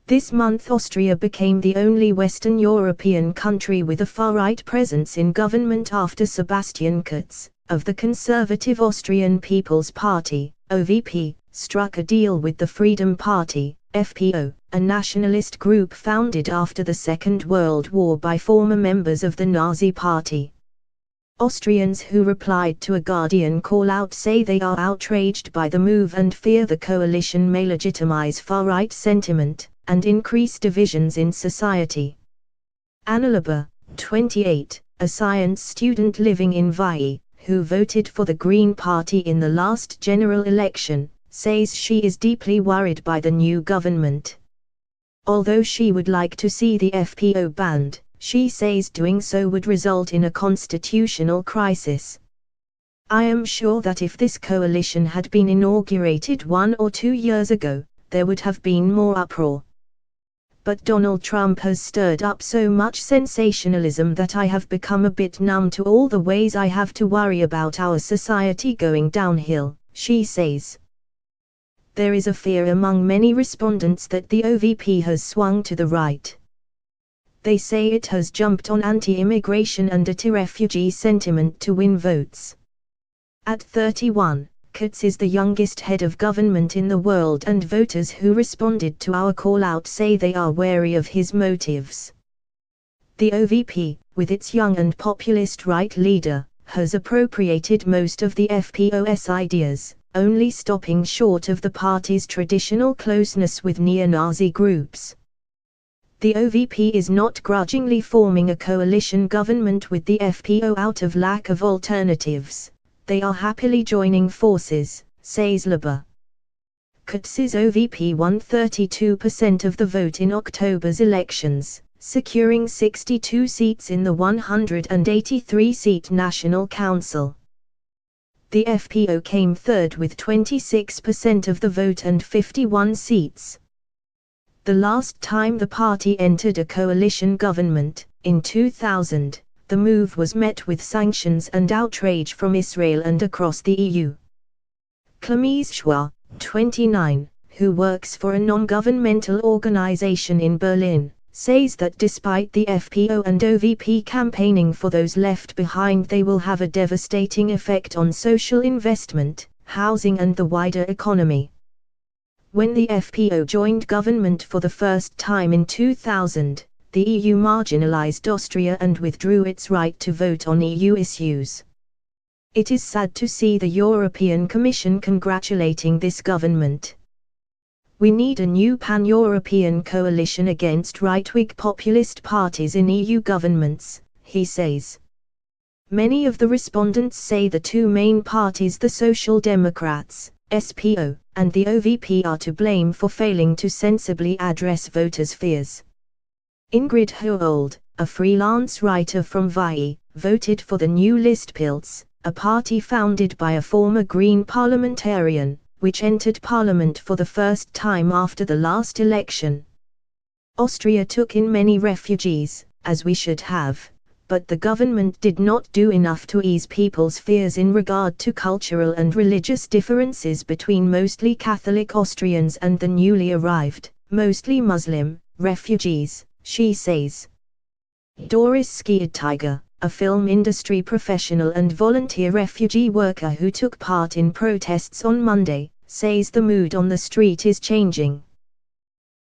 This month Austria became the only Western European country with a far-right presence in government after Sebastian Kurz, of the Conservative Austrian People's Party, OVP, struck a deal with the Freedom Party, FPO, a nationalist group founded after the Second World War by former members of the Nazi Party. Austrians who replied to a Guardian call-out say they are outraged by the move and fear the coalition may legitimize far-right sentiment and increase divisions in society. Annalaba, 28, a science student living in Valle, who voted for the Green Party in the last general election, says she is deeply worried by the new government. Although she would like to see the FPO banned, she says doing so would result in a constitutional crisis. I am sure that if this coalition had been inaugurated 1 or 2 years ago, there would have been more uproar. But Donald Trump has stirred up so much sensationalism that I have become a bit numb to all the ways I have to worry about our society going downhill, she says. There is a fear among many respondents that the OVP has swung to the right. They say it has jumped on anti-immigration and anti-refugee sentiment to win votes. At 31, Kurz is the youngest head of government in the world, and voters who responded to our call-out say they are wary of his motives. The OVP, with its young and populist right leader, has appropriated most of the FPO's ideas, only stopping short of the party's traditional closeness with neo-Nazi groups. The OVP is not grudgingly forming a coalition government with the FPO out of lack of alternatives. They are happily joining forces, says Laber. Kurz's OVP won 32% of the vote in October's elections, securing 62 seats in the 183-seat National Council. The FPO came third with 26% of the vote and 51 seats. The last time the party entered a coalition government, in 2000, the move was met with sanctions and outrage from Israel and across the EU. Clemens Schwa, 29, who works for a non-governmental organization in Berlin, says that despite the FPO and OVP campaigning for those left behind, they will have a devastating effect on social investment, housing and the wider economy. When the FPO joined government for the first time in 2000, the EU marginalized Austria and withdrew its right to vote on EU issues. It is sad to see the European Commission congratulating this government. We need a new pan-European coalition against right-wing populist parties in EU governments, he says. Many of the respondents say the two main parties, the Social Democrats, SPO, and the OVP, are to blame for failing to sensibly address voters' fears. Ingrid Hoeold, a freelance writer from Valle, voted for the new Listpilz, a party founded by a former Green parliamentarian, which entered parliament for the first time after the last election. Austria took in many refugees, as we should have, but the government did not do enough to ease people's fears in regard to cultural and religious differences between mostly Catholic Austrians and the newly arrived, mostly Muslim, refugees, she says. Doris Skiedtiger, a film industry professional and volunteer refugee worker who took part in protests on Monday, says the mood on the street is changing.